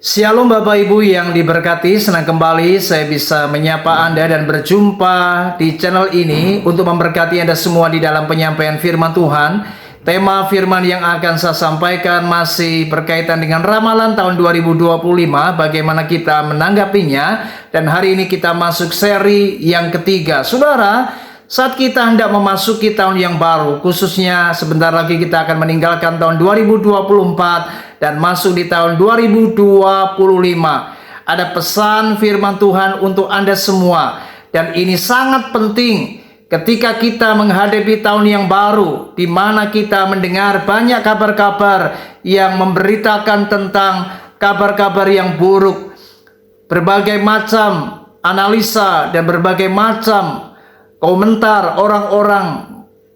Shalom Bapak Ibu yang diberkati, senang kembali saya bisa menyapa Anda dan berjumpa di channel ini untuk memberkati Anda semua di dalam penyampaian firman Tuhan. Tema firman yang akan saya sampaikan masih berkaitan dengan ramalan tahun 2025, bagaimana kita menanggapinya, dan hari ini kita masuk seri yang ketiga. Saudara, saat kita hendak memasuki tahun yang baru, khususnya sebentar lagi kita akan meninggalkan tahun 2024 dan masuk di tahun 2025. Ada pesan firman Tuhan untuk Anda semua, dan ini sangat penting ketika kita menghadapi tahun yang baru, di mana kita mendengar banyak kabar-kabar yang memberitakan tentang kabar-kabar yang buruk, berbagai macam analisa dan berbagai macam komentar orang-orang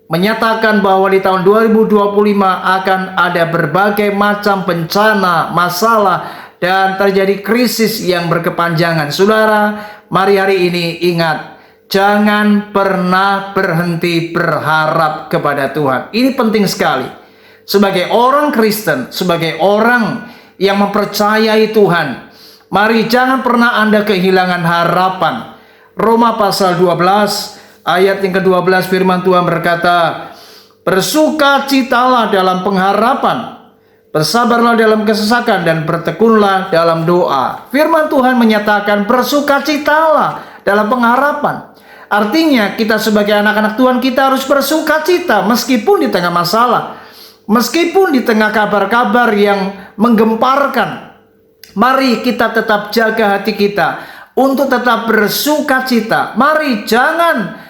menyatakan bahwa di tahun 2025 akan ada berbagai macam bencana, masalah, dan terjadi krisis yang berkepanjangan. Saudara, mari hari ini ingat, jangan pernah berhenti berharap kepada Tuhan. Ini penting sekali. Sebagai orang Kristen, sebagai orang yang mempercayai Tuhan, mari jangan pernah Anda kehilangan harapan. Roma pasal 12 ayat yang ke-12 firman Tuhan berkata, bersukacitalah dalam pengharapan, bersabarlah dalam kesesakan, dan bertekunlah dalam doa. Firman Tuhan menyatakan bersukacitalah dalam pengharapan. Artinya kita sebagai anak-anak Tuhan, kita harus bersukacita meskipun di tengah masalah, meskipun di tengah kabar-kabar yang menggemparkan. Mari kita tetap jaga hati kita untuk tetap bersukacita. Mari jangan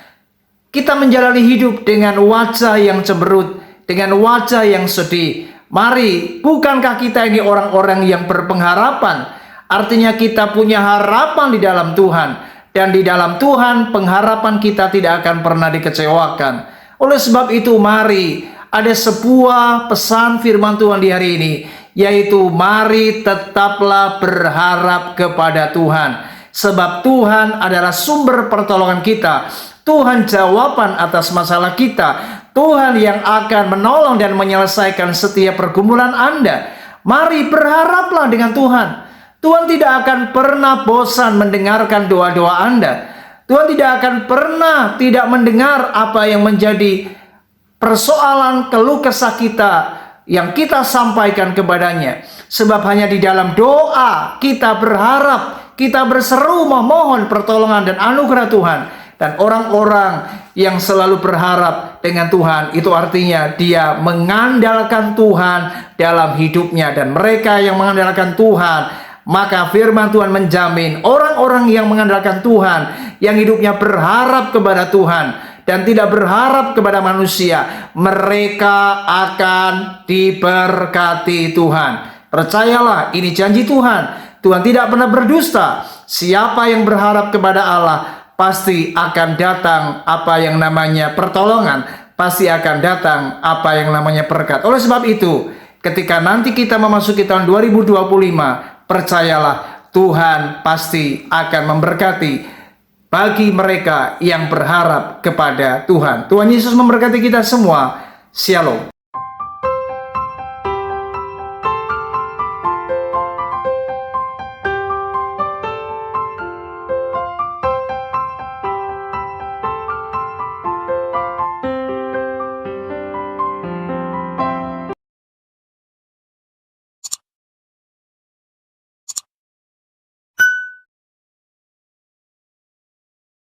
kita menjalani hidup dengan wajah yang cemberut, dengan wajah yang sedih. Mari, bukankah kita ini orang-orang yang berpengharapan? Artinya kita punya harapan di dalam Tuhan. Dan di dalam Tuhan, pengharapan kita tidak akan pernah dikecewakan. Oleh sebab itu, mari, ada sebuah pesan firman Tuhan di hari ini, yaitu mari tetaplah berharap kepada Tuhan. Sebab Tuhan adalah sumber pertolongan kita. Tuhan jawaban atas masalah kita. Tuhan yang akan menolong dan menyelesaikan setiap pergumulan Anda. Mari berharaplah dengan Tuhan. Tuhan tidak akan pernah bosan mendengarkan doa-doa Anda. Tuhan tidak akan pernah tidak mendengar apa yang menjadi persoalan keluh kesah kita yang kita sampaikan kepadanya. Sebab hanya di dalam doa kita berharap, kita berseru memohon pertolongan dan anugerah Tuhan. Dan orang-orang yang selalu berharap dengan Tuhan, itu artinya dia mengandalkan Tuhan dalam hidupnya. Dan mereka yang mengandalkan Tuhan, maka firman Tuhan menjamin orang-orang yang mengandalkan Tuhan, yang hidupnya berharap kepada Tuhan dan tidak berharap kepada manusia, mereka akan diberkati Tuhan. Percayalah, ini janji Tuhan. Tuhan tidak pernah berdusta. Siapa yang berharap kepada Allah, pasti akan datang apa yang namanya pertolongan, pasti akan datang apa yang namanya berkat. Oleh sebab itu, ketika nanti kita memasuki tahun 2025, percayalah Tuhan pasti akan memberkati bagi mereka yang berharap kepada Tuhan. Tuhan Yesus memberkati kita semua. Shalom.